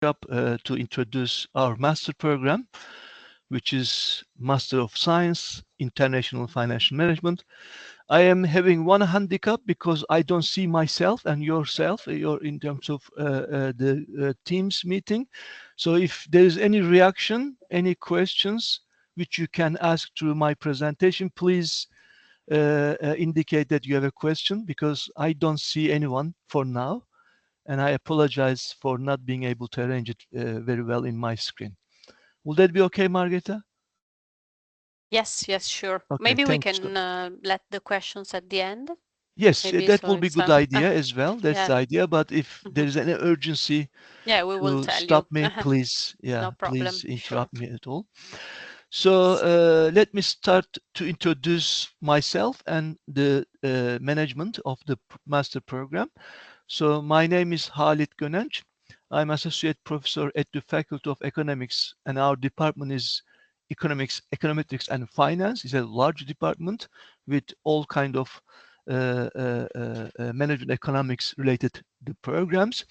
up to introduce our master program, which is Master of Science, International Financial Management. I am having one handicap because I don't see myself and yourself in terms of the Teams meeting. So if there is any reaction, any questions which you can ask through my presentation, please indicate that you have a question because I don't see anyone for now. And I apologize for not being able to arrange it very well in my screen. Will that be okay, Margareta? Yes, yes, sure. Okay, Maybe we thank you. can let the questions at the end. Yes, Maybe that so will be it's good idea as well. That's yeah. the idea. But if there Mhm. is any urgency Yeah, we will to tell you. stop me, please, No yeah, please problem. Sure. interrupt me at all. So let me start to introduce myself and the management of the master program. So my name is Halit Gönenç. I'm associate professor at the Faculty of Economics, and our department is economics, econometrics, and finance. It's a large department with all kind of management economics related the programs.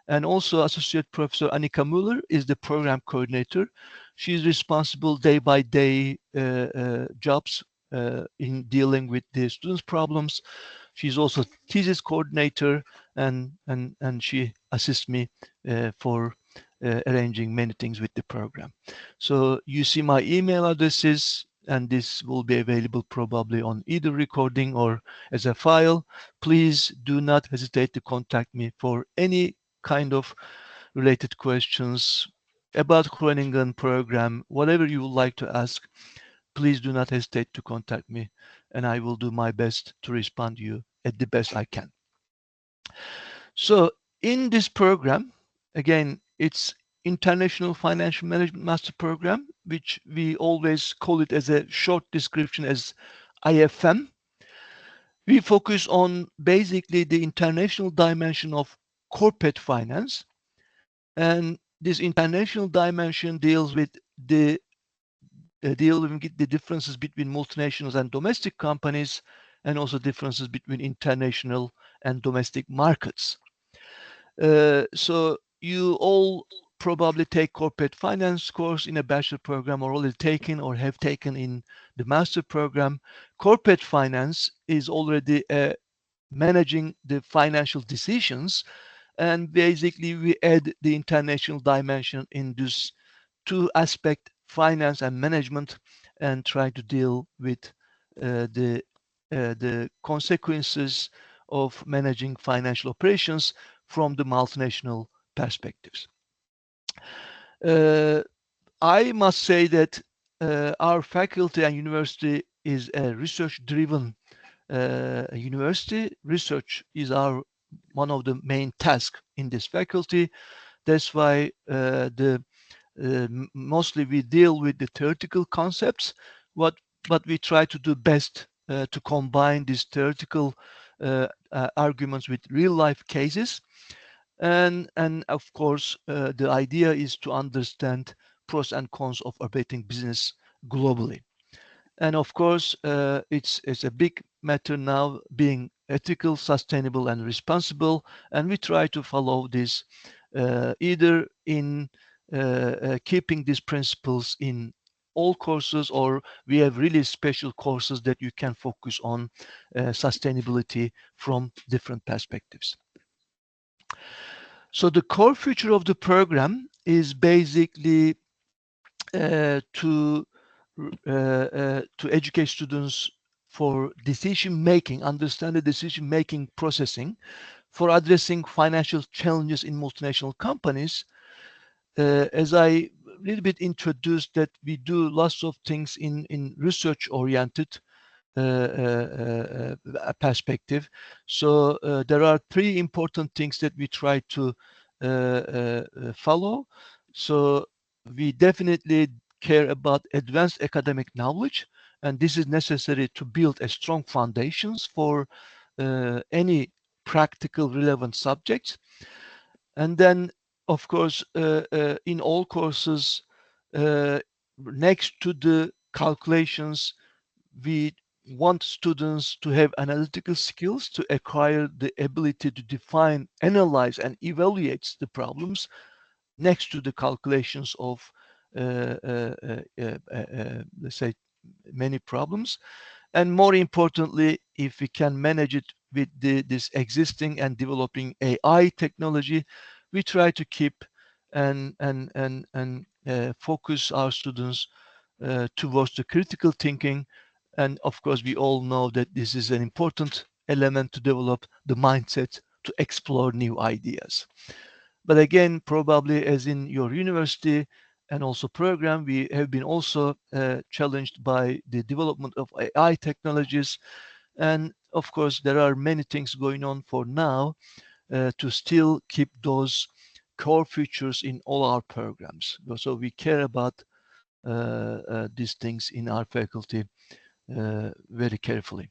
And also Associate Professor Annika Müller is the program coordinator. She's responsible day by day jobs in dealing with the students' problems. She's also thesis coordinator, and she assists me for arranging many things with the program. So you see my email addresses, and this will be available probably on either recording or as a file. Please do not hesitate to contact me for any kind of related questions about Groningen program, whatever you would like to ask. Please do not hesitate to contact me, and I will do my best to respond to you at the best I can. So in this program, again, it's International Financial Management Master Program, which we always call it as a short description as IFM. We focus on basically the international dimension of corporate finance, and this international dimension deals with the differences between multinationals and domestic companies, and also differences between international and domestic markets. So you all probably take corporate finance course in a bachelor program, or already taken or have taken in the master program. Corporate finance is already managing the financial decisions, and basically we add the international dimension in this two aspect, finance and management, and try to deal with the consequences of managing financial operations from the multinational perspectives. Uh, I must say that our faculty and university is a research-driven university. Research is our one of the main tasks in this faculty. That's why mostly we deal with the theoretical concepts, what but we try to do best to combine these theoretical arguments with real life cases, and of course the idea is to understand pros and cons of operating business globally. And of course it's a big matter now, being ethical, sustainable, and responsible, and we try to follow this either in keeping these principles in all courses, or we have really special courses that you can focus on sustainability from different perspectives. So the core feature of the program is basically to to educate students for decision making, understand the decision making processing for addressing financial challenges in multinational companies. As I a little bit introduced, that we do lots of things in research oriented perspective. So there are three important things that we try to follow. So we definitely care about advanced academic knowledge, and this is necessary to build a strong foundations for any practical relevant subjects. And then, of course, in all courses, uh, next to the calculations, we want students to have analytical skills to acquire the ability to define, analyze, and evaluate the problems next to the calculations of let's say many problems. And more importantly, if we can manage it with this existing and developing AI technology, we try to keep and focus our students towards the critical thinking. And of course, we all know that this is an important element to develop the mindset to explore new ideas. But again, probably as in your university and also program, we have been also challenged by the development of AI technologies. And of course, there are many things going on for now to still keep those core features in all our programs. So we care about these things in our faculty very carefully.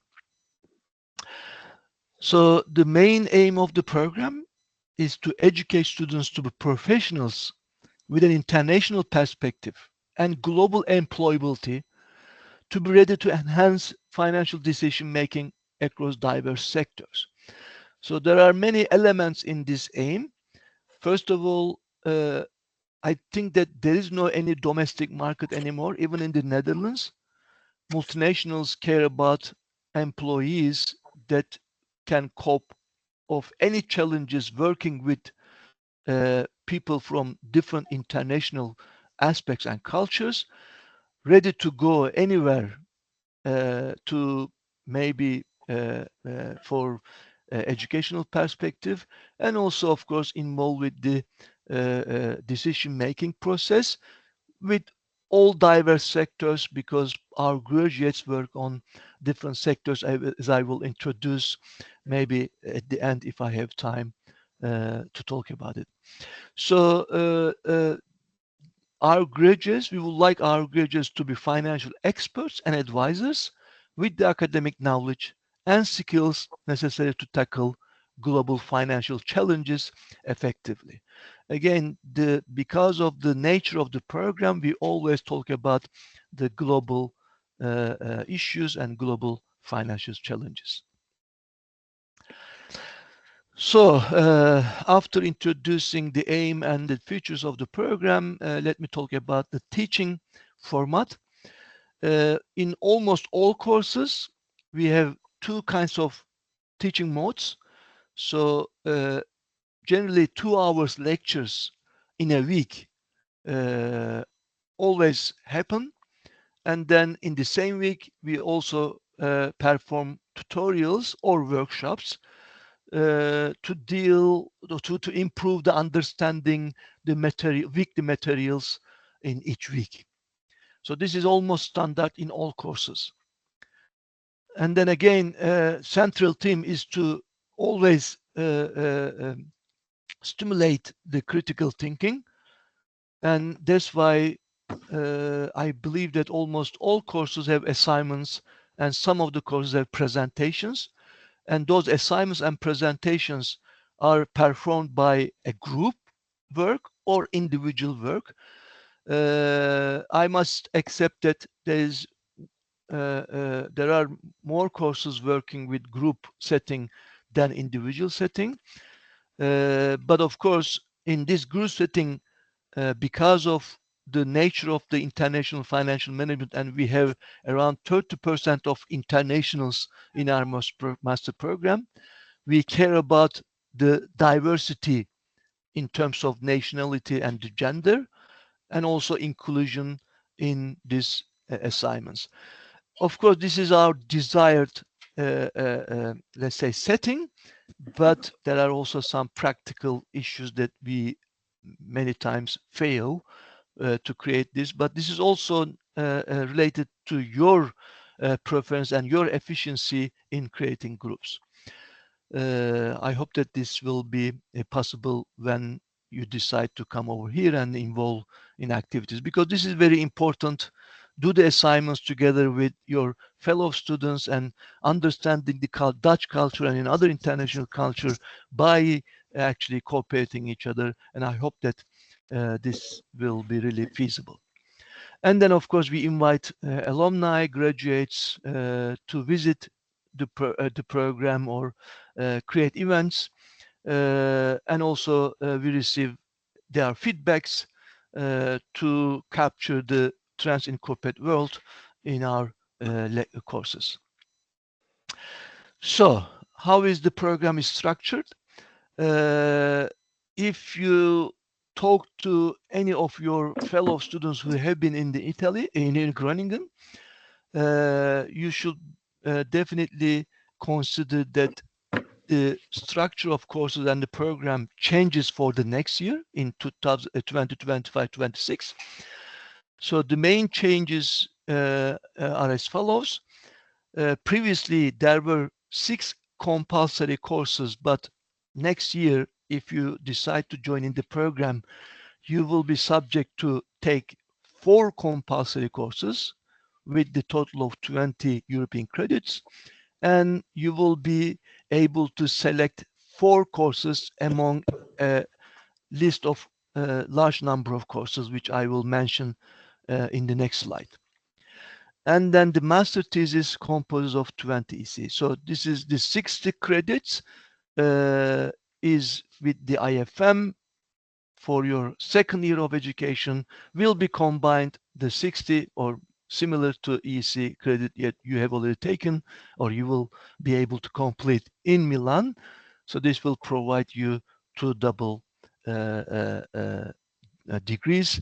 So the main aim of the program is to educate students to be professionals with an international perspective and global employability to be ready to enhance financial decision making across diverse sectors. So there are many elements in this aim. First of all, I think that there is no any domestic market anymore, even in the Netherlands. Multinationals care about employees that can cope of any challenges working with people from different international aspects and cultures, ready to go anywhere to maybe for educational perspective, and also of course involved with the decision making process with all diverse sectors, because our graduates work on different sectors, as I will introduce maybe at the end if I have time to talk about it. So we would like our graduates to be financial experts and advisors with the academic knowledge and skills necessary to tackle global financial challenges effectively. Again, because of the nature of the program, we always talk about the global issues and global financial challenges. So, after introducing the aim and the features of the program, let me talk about the teaching format. In almost all courses, we have two kinds of teaching modes. So, generally 2 hours lectures in a week always happen. And then in the same week, we also perform tutorials or workshops to improve the understanding the materials in each week. So this is almost standard in all courses. And then again, central theme is to always stimulate the critical thinking, and that's why I believe that almost all courses have assignments, and some of the courses have presentations. And those assignments and presentations are performed by a group work or individual work. I must accept that there are more courses working with group setting than individual setting. But of course, in this group setting, because of the nature of the international financial management, and we have around 30% of internationals in our master program, we care about the diversity in terms of nationality and the gender, and also inclusion in these assignments. Of course, this is our desired, let's say, setting, but there are also some practical issues that we many times fail to create this. But this is also related to your preference and your efficiency in creating groups. I hope that this will be possible when you decide to come over here and involve in activities, because this is very important. Do the assignments together with your fellow students and understanding the Dutch culture and in other international culture by actually cooperating each other. And I hope that this will be really feasible. And then, of course, we invite alumni, graduates to visit the program or create events. And also, we receive there are feedbacks to capture the trends in corporate world in our courses. So, how is the program is structured? Uh, if you talk to any of your fellow students who have been in the Italy, in Groningen, you should definitely consider that the structure of courses and the program changes for the next year in 2025-26. So the main changes are as follows. Previously, there were 6 compulsory courses, but next year, if you decide to join in the program, you will be subject to take 4 compulsory courses with the total of 20 European credits, and you will be able to select 4 courses among a list of a large number of courses, which I will mention in the next slide. And then the master thesis composes of 20 EC. So this is the 60 credits is with the IFM for your second year of education will be combined the 60 or similar to EC credit yet you have already taken or you will be able to complete in Milan. So this will provide you 2 double degrees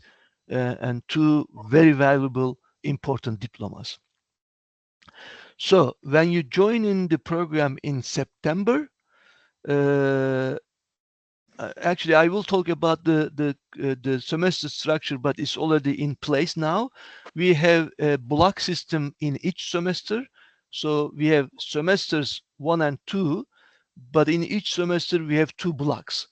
and 2 very valuable important diplomas. So when you join in the program in September, uh, actually I will talk about the semester structure, but it's already in place now. We have a block system in each semester. So we have semesters 1 and 2, but in each semester we have 2 blocks.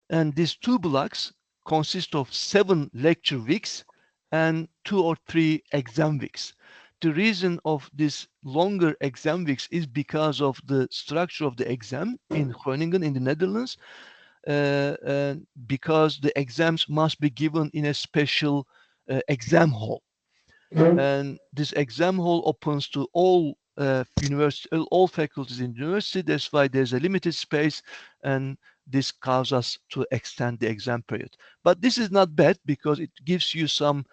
And these 2 blocks consist of 7 lecture weeks and 2 or 3 exam weeks. The reason of this longer exam weeks is because of the structure of the exam in Groningen in the Netherlands, because the exams must be given in a special exam hall. And this exam hall opens to all university, all faculties in university. That's why there's a limited space, and this causes us to extend the exam period. But this is not bad because it gives you some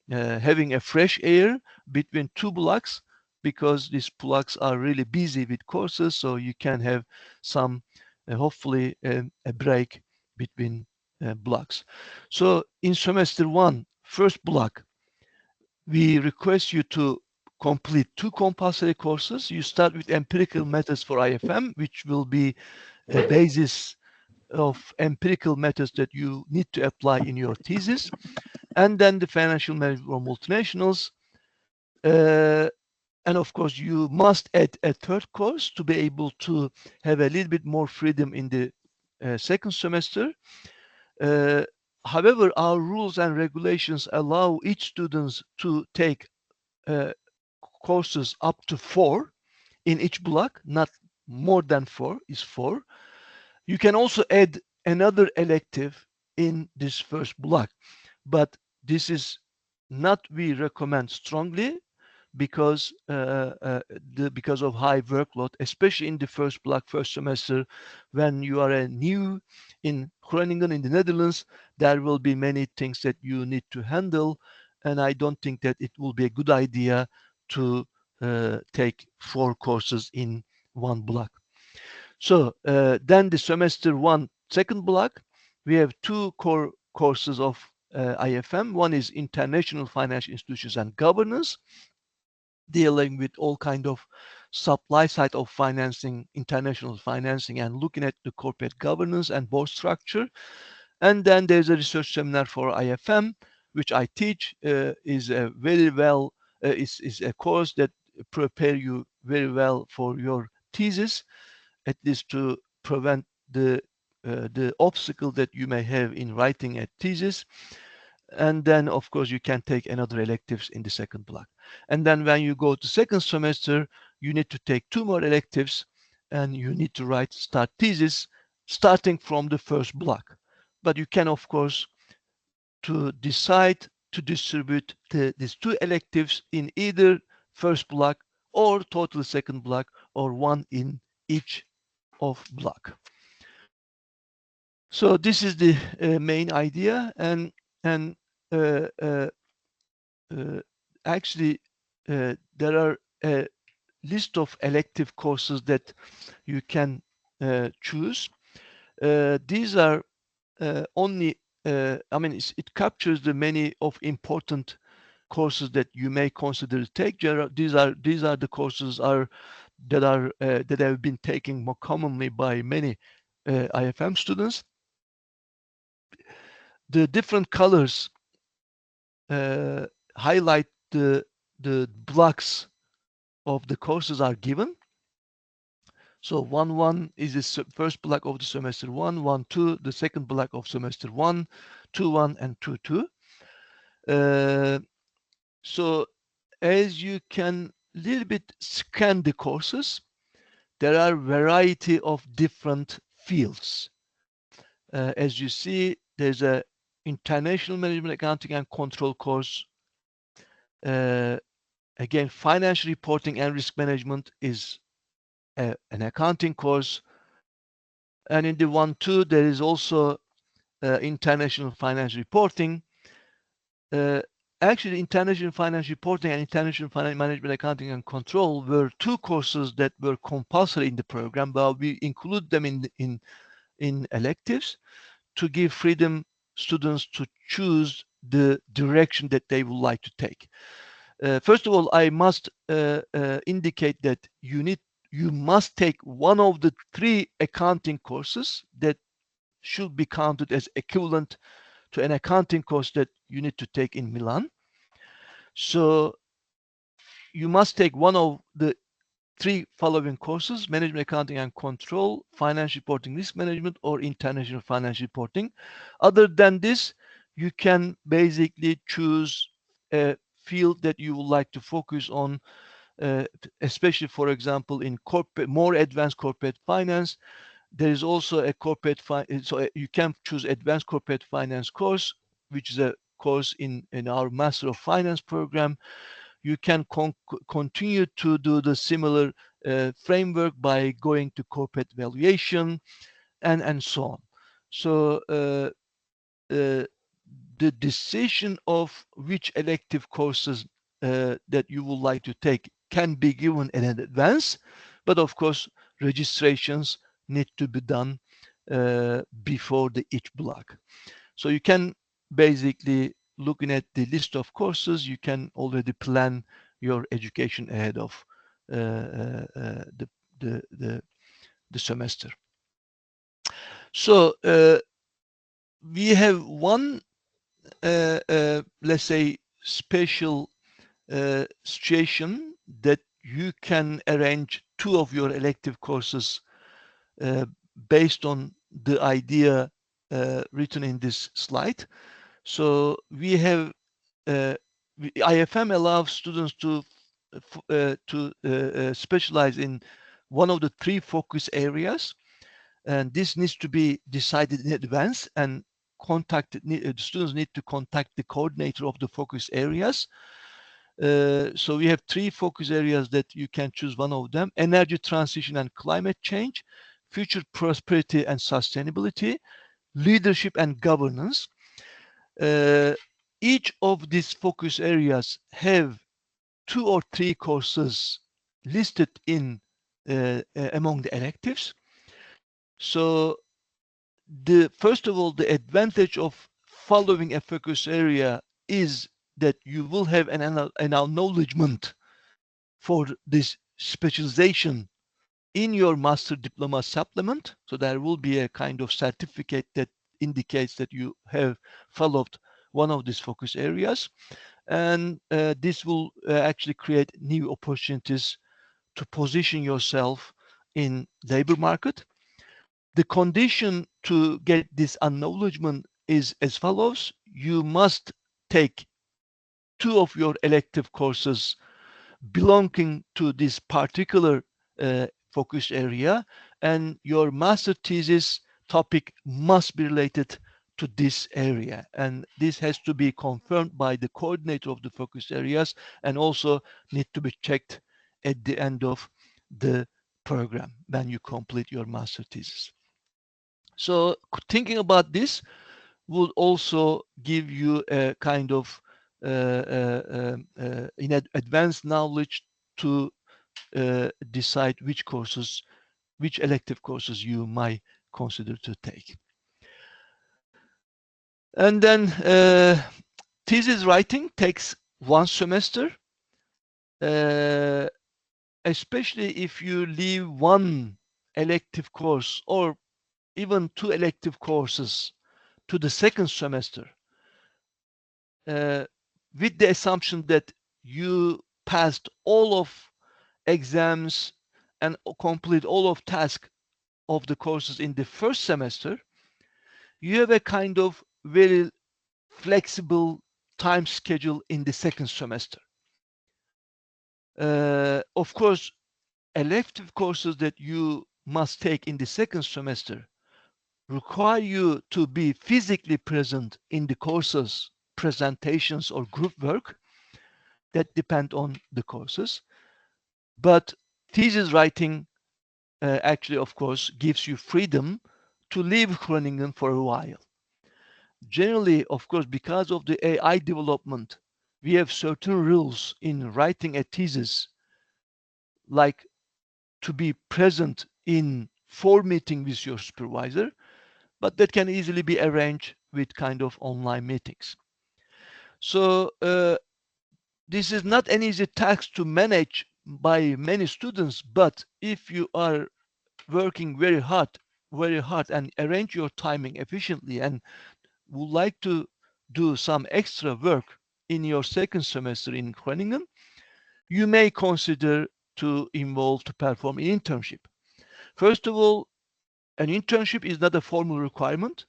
having a fresh air between 2 blocks, because these blocks are really busy with courses, so you can have some hopefully a break between blocks. So in semester 1, first block, we request you to complete 2 compulsory courses. You start with empirical methods for IFM, which will be a basis of empirical methods that you need to apply in your thesis. And then the financial management or multinationals. And of course, you must add a third course to be able to have a little bit more freedom in the second semester. Uh, However, our rules and regulations allow each student to take uh, courses up to 4 in each block, not more than 4 is 4. You can also add another elective in this first block, but this is not we recommend strongly because because of high workload, especially in the first block, first semester, when you are a new in Groningen in the Netherlands, there will be many things that you need to handle, and I don't think that it will be a good idea to take 4 courses in one block. So then the semester 1 second block, we have 2 core courses of IFM. One is International Financial Institutions and Governance, dealing with all kind of supply side of financing, international financing, and looking at the corporate governance and board structure. And then there's a research seminar for IFM, which I teach, is a very well, is a course that prepare you very well for your thesis, at least to prevent the obstacle that you may have in writing a thesis. And then of course you can take another electives in the second block. And then when you go to second semester, you need to take 2 more electives, and you need to write start thesis starting from the first block. But you can of course to decide to distribute these 2 electives in either first block or total second block, or one in each of block. So this is the main idea, and uh, uh, uh, actually there are a list of elective courses that you can choose. These are only, I mean, it captures the many of important courses that you may consider to take. These are the courses that have been taken more commonly by many IFM students. The different colors uh, highlight the blocks of the courses are given. So 1-1 is the first block of the semester 1, 1-2, the second block of semester 1, 2-1, and 2-2. So as you can little bit scan the courses, there are variety of different fields. As you see, there's a international management accounting and control course. Uh, Again, financial reporting and risk management is an accounting course. And in the 1-2, there is also international financial reporting. Uh, Actually, international financial reporting and international financial management accounting and control were two courses that were compulsory in the program, but we include them in electives to give freedom students to choose the direction that they would like to take. First of all, I must indicate that you must take one of the three accounting courses that should be counted as equivalent to an accounting course that you need to take in Milan. So you must take one of the three following courses: management accounting and control, financial reporting risk management, or international financial reporting. Other than this, you can basically choose a field that you would like to focus on, especially, for example, in corporate, more advanced corporate finance. There is also a so you can choose advanced corporate finance course, which is a course in our Master of Finance program. You can continue to do the similar framework by going to corporate valuation and so on. So uh, the decision of which elective courses that you would like to take can be given in advance, but of course registrations need to be done before each block. So you can basically, looking at the list of courses, you can already plan your education ahead of the, the, the the semester. So we have one, let's say, special situation that you can arrange two of your elective courses uh, based on the idea written in this slide. So we have IFM allows students to specialize in one of the three focus areas, and this needs to be decided in advance. And students need to contact the coordinator of the focus areas. So we have three focus areas that you can choose one of them: energy transition and climate change, future prosperity and sustainability, leadership and governance. Uh, each of these focus areas have two or three courses listed in among the electives. So the first of all, the advantage of following a focus area is that you will have an acknowledgement for this specialization in your master diploma supplement. So there will be a kind of certificate that indicates that you have followed one of these focus areas. And this will actually create new opportunities to position yourself in labor market. The condition to get this acknowledgement is as follows: you must take two of your elective courses belonging to this particular focus area, and your master thesis topic must be related to this area. And this has to be confirmed by the coordinator of the focus areas, and also need to be checked at the end of the program when you complete your master thesis. So thinking about this would also give you a kind of advanced knowledge to decide which courses, which elective courses you might consider to take. And then thesis writing takes one semester, uh, especially if you leave one elective course or even two elective courses to the second semester, uh, with the assumption that you passed all of exams and complete all of tasks of the courses in the first semester, you have a kind of very flexible time schedule in the second semester. Of course, elective courses that you must take in the second semester require you to be physically present in the courses, presentations, or group work that depend on the courses. But thesis writing actually, of course, gives you freedom to leave Groningen for a while. Generally, of course, because of the AI development, we have certain rules in writing a thesis, like to be present in for meeting with your supervisor, but that can easily be arranged with kind of online meetings. So this is not an easy task to manage by many students, but if you are working very hard and arrange your timing efficiently and would like to do some extra work in your second semester in Groningen, you may consider to involve to perform an internship. First of all, an internship is not a formal requirement,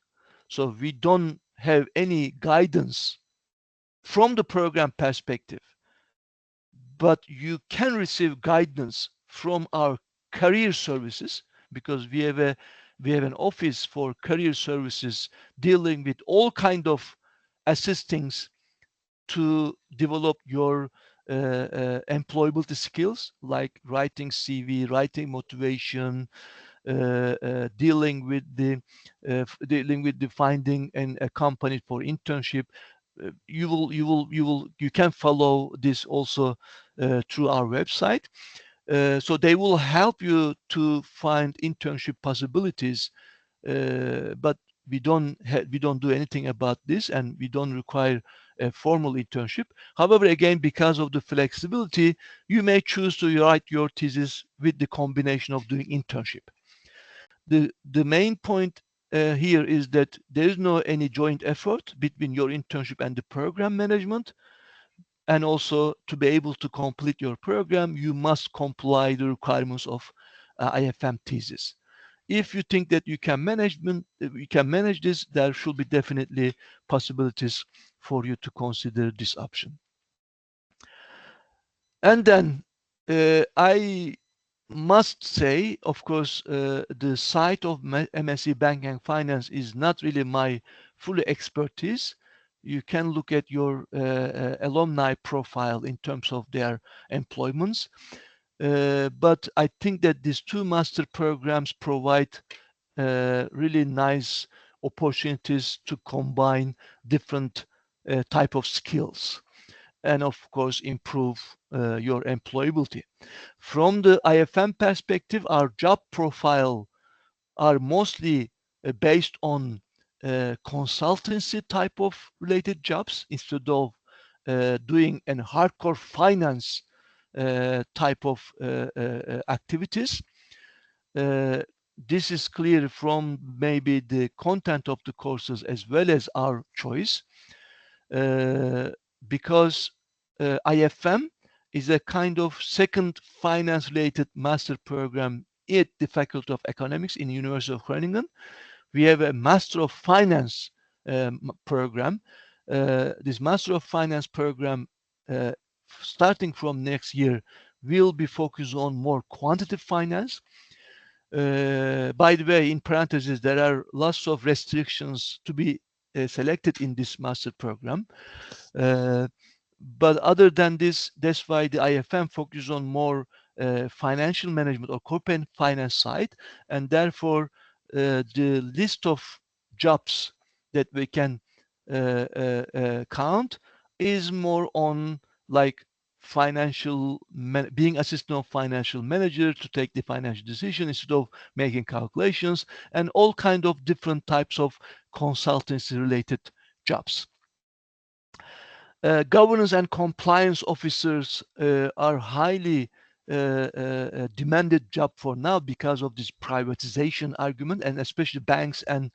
so we don't have any guidance from the program perspective, but you can receive guidance from our career services because we have an office for career services dealing with all kind of assistings to develop your employability skills like writing CV, writing motivation, dealing with the finding and a company for internship. You can follow this also through our website. So they will help you to find internship possibilities, but we don't do anything about this, and we don't require a formal internship. However, again, because of the flexibility, you may choose to write your thesis with the combination of doing internship. The main point here is that there is no any joint effort between your internship and the program management. And also, to be able to complete your program, you must comply the requirements of IFM thesis. If you think that you can manage this, there should be definitely possibilities for you to consider this option. And then I must say, of course, the side of MSc Banking and Finance is not really my full expertise. You can look at your alumni profile in terms of their employments. But I think that these two master programs provide really nice opportunities to combine different type of skills and of course improve your employability. From the IFM perspective, our job profile are mostly based on consultancy type of related jobs instead of doing an hardcore finance type of activities. Uh, this is clear from maybe the content of the courses as well as our choice, uh, because IFM is a kind of second finance related master program at the Faculty of Economics in University of Groningen. We have a Master of Finance program. This Master of Finance program, uh, starting from next year, will be focused on more quantitative finance. By the way, in parentheses, there are lots of restrictions to be selected in this master program. Uh, but other than this, that's why the IFM focuses on more financial management or corporate finance side, and therefore the list of jobs that we can count is more on like being assistant of financial manager to take the financial decision instead of making calculations, and all kind of different types of consultancy related jobs. Governance and compliance officers are highly demanded job for now because of this privatization argument, and especially banks and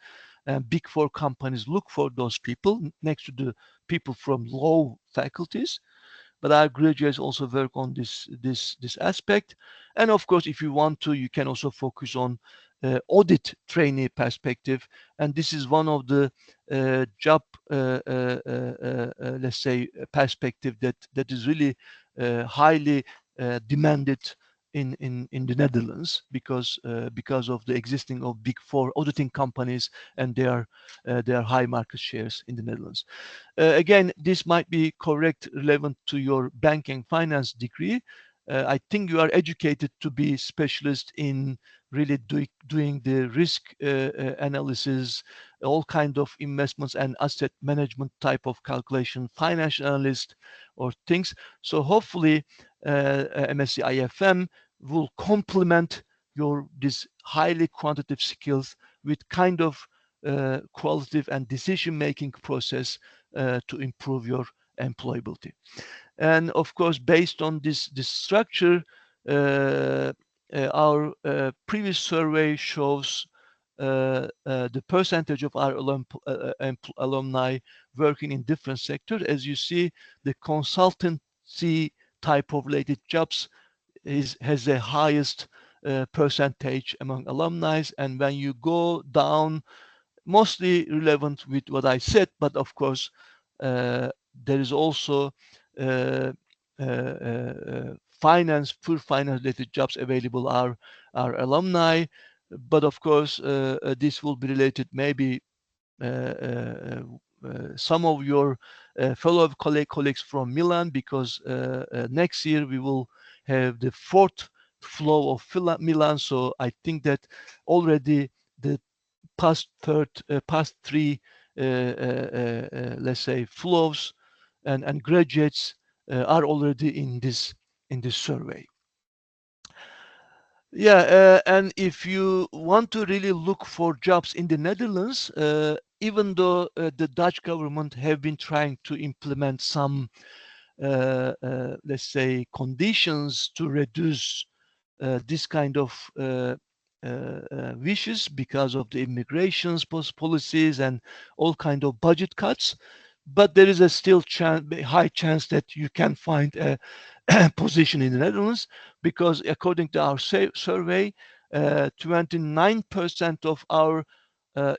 big four companies look for those people next to the people from law faculties. But our graduates also work on this aspect. And of course, if you want to, you can also focus on audit trainee perspective, and this is one of the job let's say perspective that is really highly demanded in the Netherlands, because of the existing of big four auditing companies and their high market shares in the Netherlands. Again, this might be correct, relevant to your banking finance degree. I think you are educated to be specialist in really doing the risk analysis, all kind of investments and asset management type of calculation, financial analyst or things. So hopefully MSc IFM will complement your this highly quantitative skills with kind of qualitative and decision making process to improve your employability. And of course, based on this structure, our previous survey shows the percentage of our alumni working in different sectors. As you see, the consultancy type of related jobs has the highest percentage among alumni. And when you go down, mostly relevant with what I said, but of course, there is also uh, finance, pure finance related jobs available are alumni. But of course, this will be related maybe uh, uh, some of your fellow colleagues from Milan, because next year we will have the fourth flow of Milan. So I think that already the past three, let's say, flows and graduates are already in this survey. Yeah, and if you want to really look for jobs in the Netherlands, even though the Dutch government have been trying to implement some, let's say, conditions to reduce this kind of wishes because of the immigrations policies and all kind of budget cuts, but there is a still high chance that you can find a position in the Netherlands, because according to our survey, 29% of our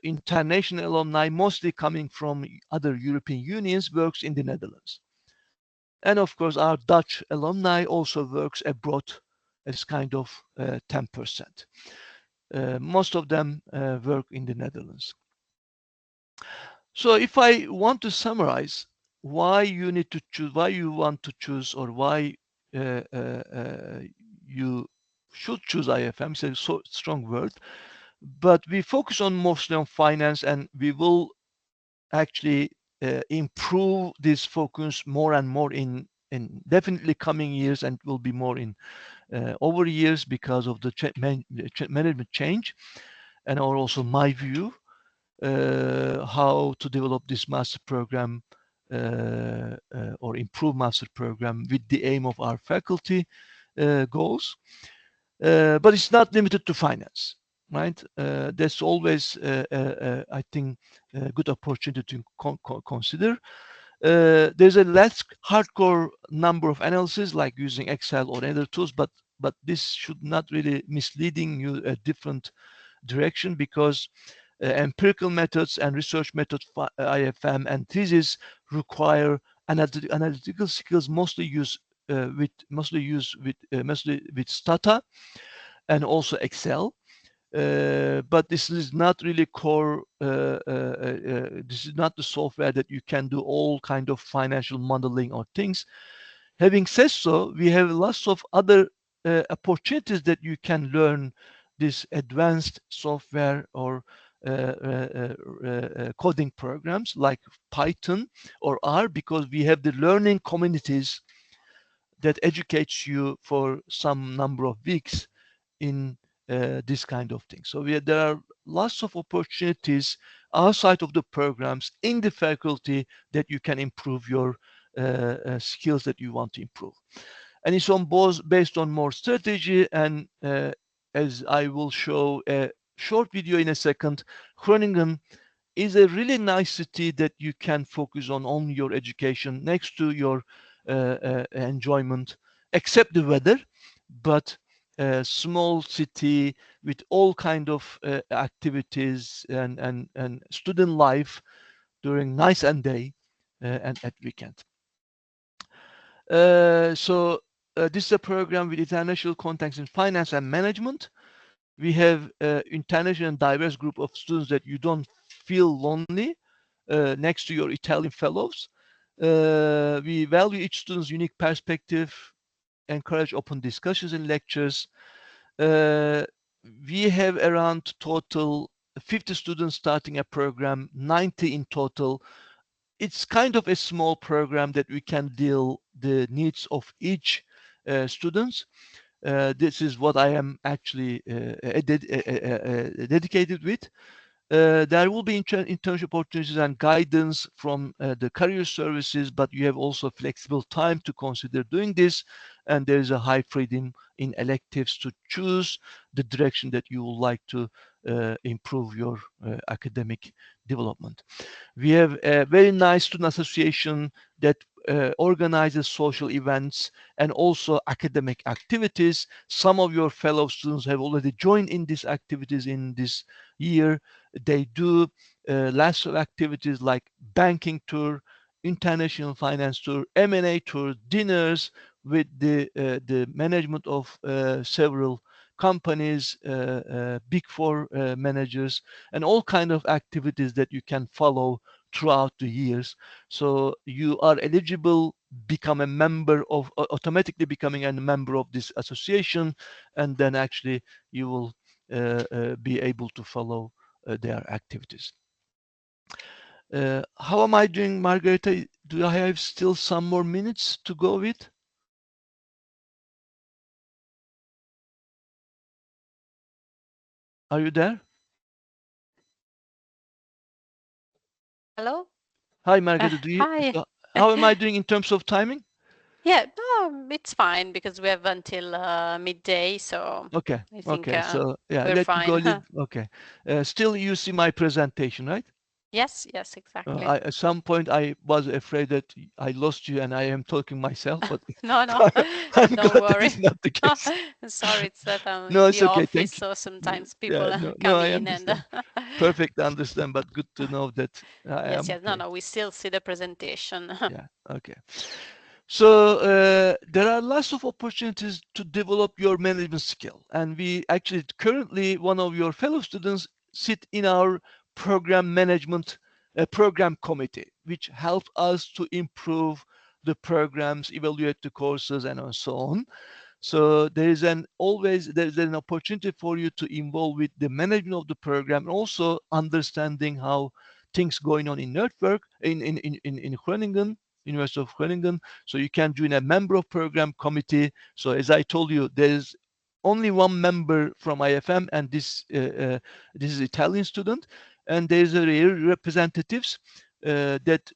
international alumni, mostly coming from other European unions, works in the Netherlands. And of course, our Dutch alumni also works abroad as kind of 10%. Most of them work in the Netherlands. So if I want to summarize why you need to choose, why you want to choose, or why uh, uh, uh, you should choose IFM, it's a so strong word, but we focus on mostly on finance, and we will actually improve this focus more and more in definitely coming years, and will be more in over years because of the management change, and also my view how to develop this master program or improve master program with the aim of our faculty goals. But it's not limited to finance, right? That's always, I think, a good opportunity to consider. There's a less hardcore number of analysis, like using Excel or other tools, but this should not really misleading you a different direction, because empirical methods and research methods, IFM and thesis, require analytical skills, mostly with Stata and also Excel. But this is not really core. This is not the software that you can do all kind of financial modeling or things. Having said so, we have lots of other opportunities that you can learn this advanced software or coding programs like Python or R, because we have the learning communities that educates you for some number of weeks in this kind of thing. So there are lots of opportunities outside of the programs in the faculty that you can improve your skills that you want to improve. And it's on both based on more strategy, and as I will show a short video in a second, Groningen is a really nice city that you can focus on only your education next to your enjoyment, except the weather, but a small city with all kind of activities and student life during night and day and at weekend. So this is a program with international contacts in finance and management. We have international and diverse group of students that you don't feel lonely next to your Italian fellows. We value each student's unique perspective, encourage open discussions in lectures. Uh, we have around total 50 students starting a program, 90 in total. It's kind of a small program that we can deal the needs of each students. This is what I am actually dedicated with. There will be internship opportunities and guidance from the career services, but you have also flexible time to consider doing this, and there is a high freedom in electives to choose the direction that you would like to improve your academic development. We have a very nice student association that organizes social events and also academic activities. Some of your fellow students have already joined in these activities in this year. They do lots of activities like banking tour, international finance tour, M&A tour, dinners with the management of several companies, big four managers, and all kind of activities that you can follow throughout the years. So you are eligible, become a member of, automatically becoming a member of this association, and then actually you will be able to follow their activities. How am I doing, Margareta? Do I have still some more minutes to go with? Are you there? Hello? Hi, Margareta. Do you? Hi. So how am I doing in terms of timing? Yeah, no, it's fine because we have until midday, so Okay. I think Okay. So yeah, we're let me go a fine. little. Okay. Still, you see my presentation, right? Yes, yes, exactly. At some point, I was afraid that I lost you and I am talking myself, but No, no, I'm don't glad that worry. is not the case. Sorry, it's that I'm No, in it's the okay. office, Thank you. so sometimes Yeah, people no, no, come I in and understand. Perfect, understand, but good to know that I yes, am yes, no, okay. no, we still see the presentation. Yeah, okay. So there are lots of opportunities to develop your management skill, and we actually currently one of your fellow students sit in our program management program committee, which help us to improve the programs, evaluate the courses, and so on. So there's an opportunity for you to involve with the management of the program, and also understanding how things going on in network in Groningen, University of Groningen. So you can join a member of program committee. So as I told you, there's only one member from IFM, and this is Italian student, and there's a representatives that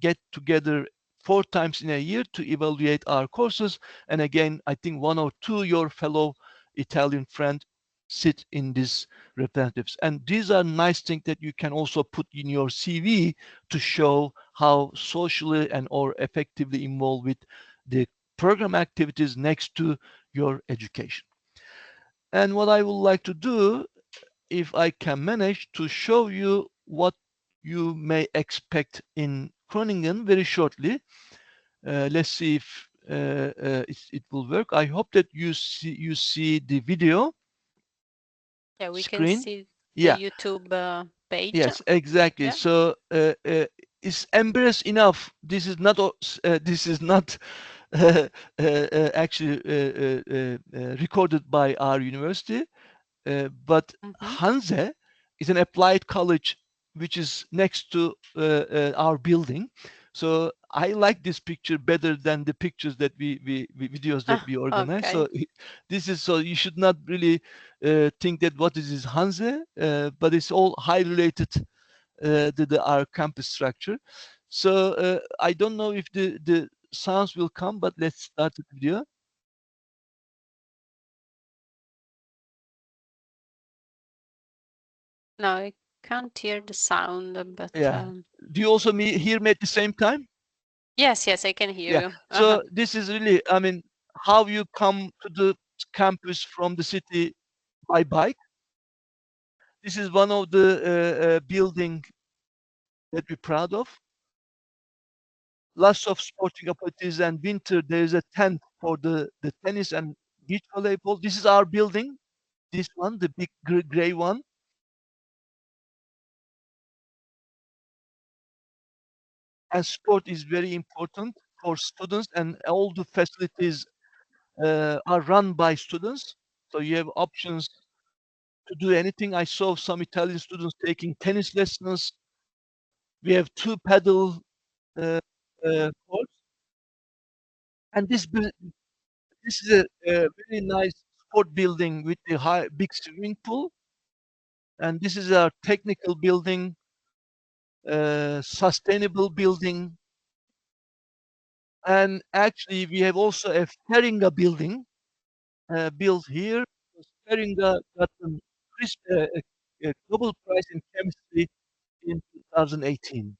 get together 4 times in a year to evaluate our courses. And again, I think one or two your fellow Italian friend sit in these representatives. And these are nice things that you can also put in your CV to show how socially and or effectively involved with the program activities next to your education. And what I would like to do, if I can manage to show you what you may expect in Groningen very shortly. Let's see if it will work. I hope that you see the video Yeah, we can screen. see the Yeah, YouTube page. yes, exactly. Yeah. So it's embarrassed enough. This is not actually recorded by our university. But Mhm. Hanze is an applied college which is next to our building. So I like this picture better than the pictures that we videos that we organize. Okay. So this is, so you should not really think that what is Hanze, but it's all high related to our campus structure. So I don't know if the sounds will come, but let's start the video. No, I can't hear the sound, but Yeah. Do you also hear me at the same time? yes, yes, I can hear Yeah. you. So this is really, I mean, how you come to the campus from the city by bike. This is one of the building that we're proud of. Lots of sporting opportunities, and winter there is a tent for the tennis and beach volleyball. This is our building. This one, the big gray one. And sport is very important for students, and all the facilities are run by students. So you have options to do anything. I saw some Italian students taking tennis lessons. We have two paddle courts, and this is a very nice sport building with a big swimming pool. And this is our technical building, sustainable building, and actually we have also a Feringa building built here. Feringa got a Nobel Prize in Chemistry in 2018.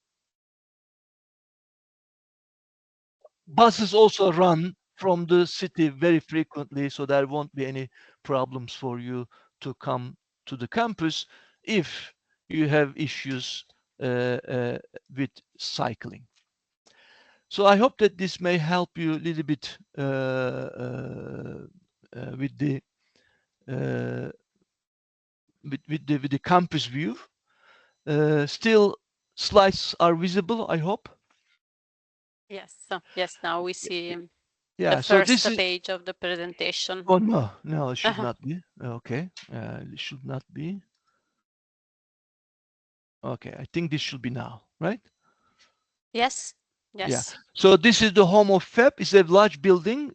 Buses also run from the city very frequently, so there won't be any problems for you to come to the campus if you have issues with cycling. So I hope that this may help you a little bit with the uh, with the campus view. Still, slides are visible, I hope. Yes, yes, now we see the Yeah, so first this is. page of the presentation. Oh no, no, it should not be. Okay, it should not be. Okay, I think this should be now, right? Yes, Yeah. yes. So this is the home of FEB. It's a large building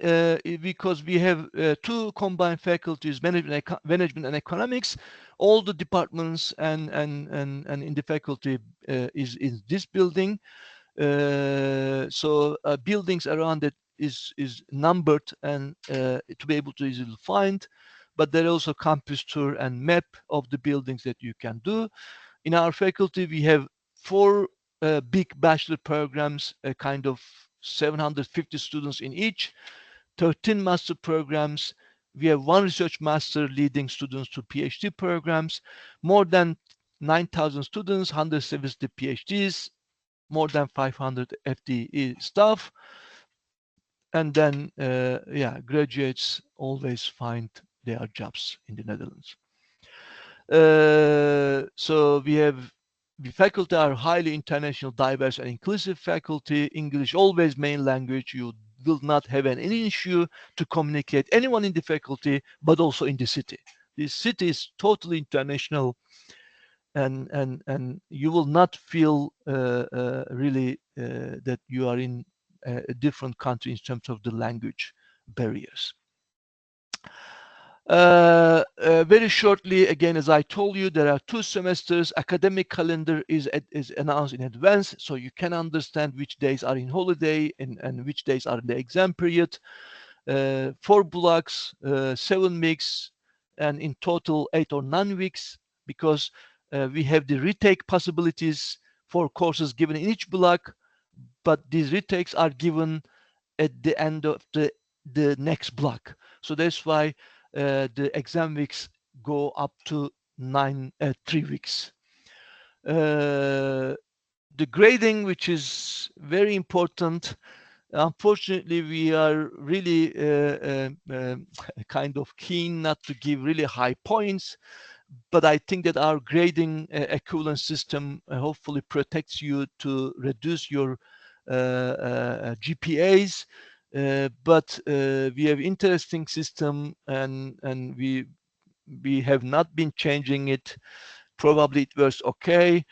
because we have two combined faculties, management and economics. All the departments and in the faculty is in this building. So buildings around it is numbered and to be able to easily find. But there are also campus tour and map of the buildings that you can do. In our faculty, we have four big bachelor programs, a kind of 750 students in each, 13 master programs. We have one research master leading students to PhD programs, more than 9,000 students, 170 PhDs, more than 500 FTE staff, and then yeah, graduates always find their jobs in the Netherlands. So we have the faculty are highly international, diverse, and inclusive faculty. English always main language. You will not have any issue to communicate anyone in the faculty, but also in the city. This city is totally international, and you will not feel really that you are in a different country in terms of the language barriers. Very shortly, again, as I told you, there are 2 semesters. Academic calendar is announced in advance, so you can understand which days are in holiday and which days are in the exam period. 4 blocks, 7 weeks, and in total 8 or 9 weeks, because we have the retake possibilities for courses given in each block, but these retakes are given at the end of the next block. So that's why the exam weeks go up to 3 weeks. Uh, the grading, which is very important. Unfortunately, we are really kind of keen not to give really high points, but I think that our grading equivalence system hopefully protects you to reduce your GPAs. But we have interesting system, and we we have not been changing it. Probably it was okay.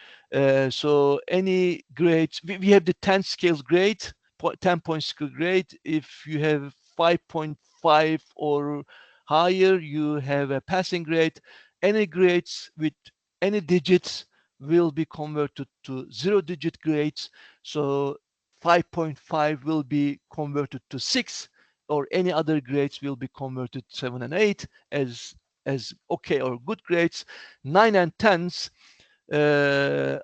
So any grades, we have the 10 scales grade, 10-point scale grade. If you have 5.5 or higher, you have a passing grade. Any grades with any digits will be converted to zero-digit grades. So 5.5 will be converted to 6, or any other grades will be converted to 7 and 8 as okay or good grades. 9 and 10s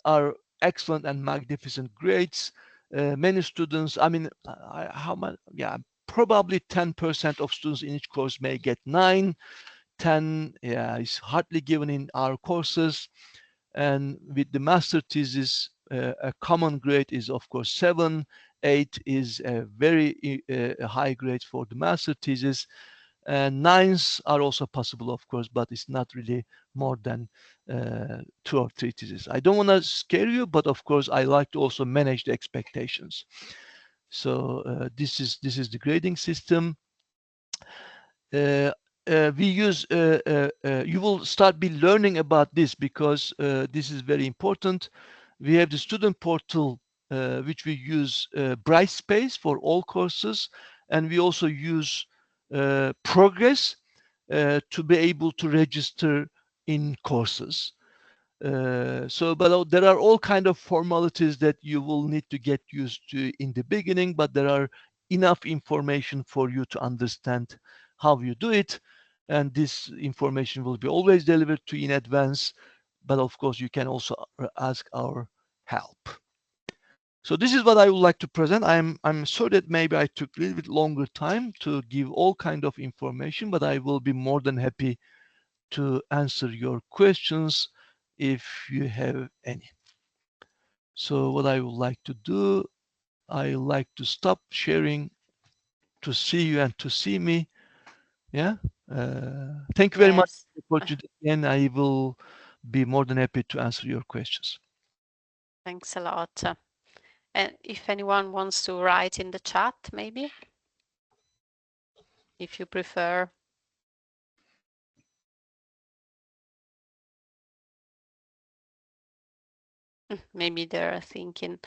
are excellent and magnificent grades. Many students, I mean, how much? Yeah, probably 10% of students in each course may get 9. 10, yeah, is hardly given in our courses. And with the master thesis, a common grade is of course 7. 8 is a very high grade for the master thesis, and nines are also possible, of course, but it's not really more than 2 or 3 theses. I don't want to scare you, but of course, I like to also manage the expectations. So this is the grading system. Uh, we use. You will start be learning about this because this is very important. We have the student portal, which we use Brightspace for all courses, and we also use Progress to be able to register in courses. But there are all kind of formalities that you will need to get used to in the beginning, but there are enough information for you to understand how you do it. And this information will be always delivered to you in advance. But of course, you can also ask our help. So this is what I would like to present. I'm sorry that maybe I took a little bit longer time to give all kind of information, but I will be more than happy to answer your questions if you have any. So what I would like to do, I like to stop sharing to see you and to see me. Yeah. Thank you very much Yes. for the opportunity, and I will be more than happy to answer your questions. Thanks a lot. And if anyone wants to write in the chat, maybe, if you prefer. Maybe they're thinking.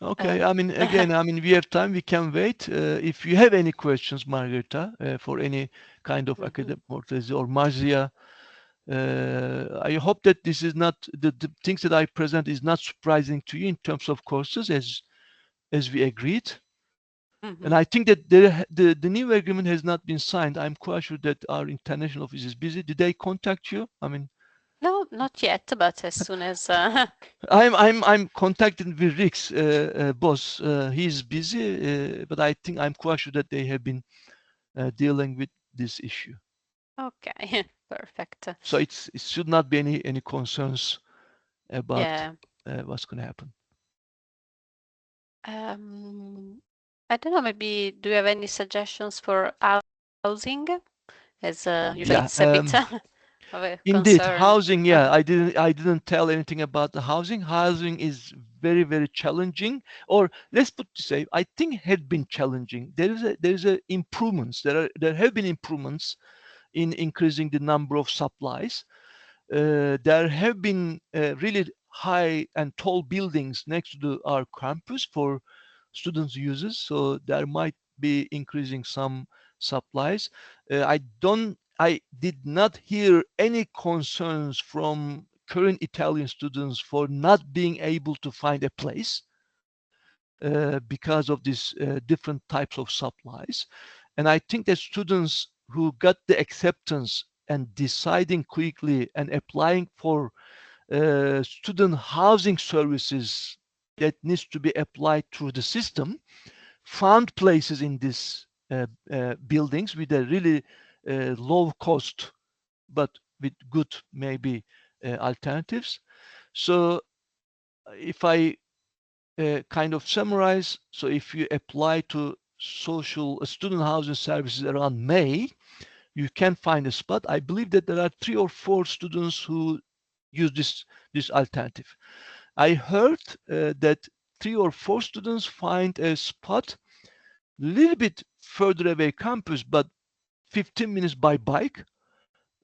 Okay. I mean, again, I mean, we have time. We can wait. If you have any questions, Margarita, for any kind of academic mortality or Marzia, I hope that this is not the things that I present is not surprising to you in terms of courses as we agreed. And I think that the new agreement has not been signed. I'm quite sure that our international office is busy. Did they contact you? I mean, No, not yet, but as soon as I'm contacting with Rick's boss. He's busy, but I think I'm quite sure that they have been dealing with this issue. Okay, perfect. So it should not be any concerns about Yeah. what's going to happen. I don't know, maybe do you have any suggestions for housing? As usually Yeah. it's a bit of a Indeed, concern. housing. Yeah, I didn't tell anything about the housing. Housing is very challenging. Or let's put to say, I think had been challenging. There is a improvements. There have been improvements in increasing the number of supplies. There have been really high and tall buildings next to our campus for students' uses, so there might be increasing some supplies. I did not hear any concerns from current Italian students for not being able to find a place because of these different types of supplies. And I think that students who got the acceptance and deciding quickly and applying for student housing services that needs to be applied through the system found places in these buildings with a really low cost but with good maybe alternatives. So if I kind of summarize, so if you apply to social student housing services around May, you can find a spot. I believe that there are 3 or 4 students who use this alternative. I heard that 3 or 4 students find a spot a little bit further away campus, but 15 minutes by bike.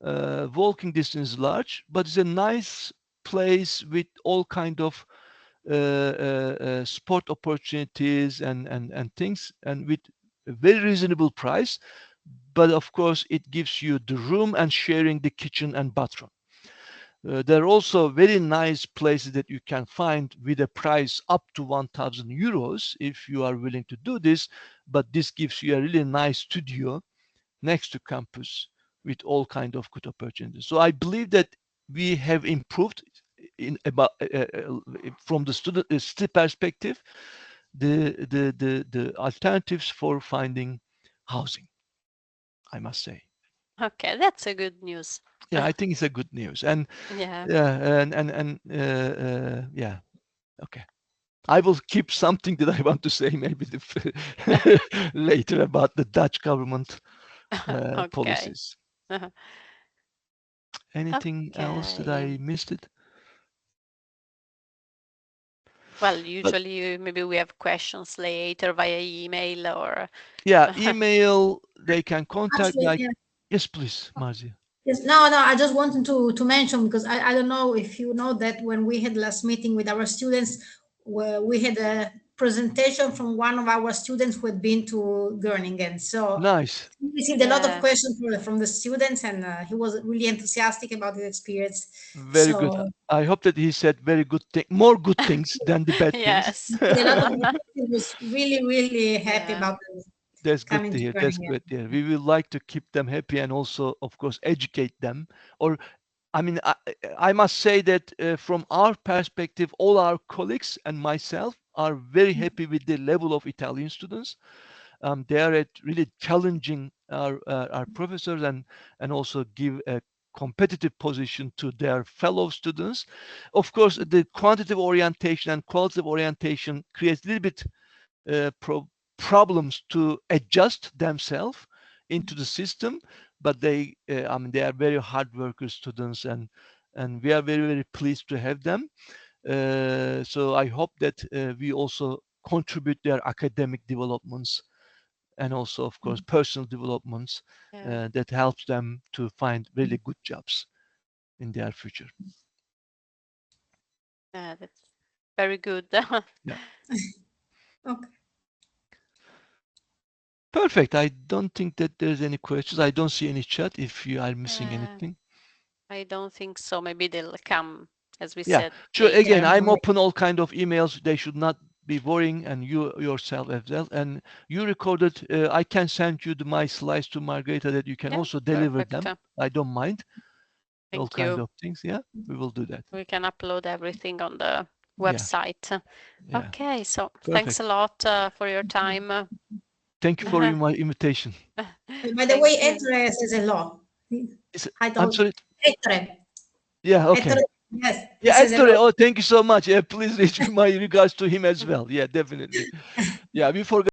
Walking distance is large, but it's a nice place with all kind of sport opportunities and things, and with a very reasonable price. But of course, it gives you the room and sharing the kitchen and bathroom. There are also very nice places that you can find with a price up to 1,000 euros if you are willing to do this. But this gives you a really nice studio next to campus with all kind of good opportunities. So I believe that we have improved in about from the student perspective the alternatives for finding housing. I must say, Okay, that's a good news. yeah, I think it's a good news, and Yeah. yeah, yeah, okay. I will keep something that I want to say maybe later about the Dutch government Okay. policies. Anything else that Okay. I missed it? Well, But usually maybe we have questions later via email or yeah, email, they can contact me. Actually, yeah. Yes, please, Marzia. Yes, no, no, I just wanted to mention because I don't know if you know that when we had last meeting with our students, where we had a presentation from one of our students who had been to Groningen. So Nice. we received a lot of yeah, questions from the students, and he was really enthusiastic about his experience. Very good. So I hope that he said very good thing, more good things than the bad things. yes. a lot of he was really, really happy Yeah, about That's good coming to to hear. That's Groningen. good to hear. We will like to keep them happy and also, of course, educate them. Or, I mean, I must say that from our perspective, all our colleagues and myself are very happy with the level of Italian students. They are at really challenging our professors and also give a competitive position to their fellow students. Of course, the quantitative orientation and qualitative orientation creates a little bit uh, pro- problems to adjust themselves into the system, but I mean, they are very hard worker students, and we are very very pleased to have them. So I hope that we also contribute their academic developments and also, of course, personal developments yeah, that helps them to find really good jobs in their future. yeah, that's very good. Yeah, Okay. perfect. I don't think that there's any questions. I don't see any chat. If you are missing Yeah, anything, I don't think so. Maybe they'll come, as we yeah, said, sure. Again, later. I'm open all kind of emails. They should not be worrying, and you yourself as well. And you recorded. I can send you my slides to Margareta that you can Yeah, also deliver perfect. them. I don't mind all Thank kind you. of things. Yeah, we will do that. We can upload everything on the Yeah, website. yeah, Okay, so thanks perfect. a lot for your time. Thank you for my invitation. By the way, Thank you. Ettore says hello. I I'm told sorry. Ettore. Yeah, Ettore, okay. yes, he Yeah, says hello. Ettore. Oh, thank you so much. Yeah, please reach my regards to him as well. Yeah, definitely. Yeah, we forgot.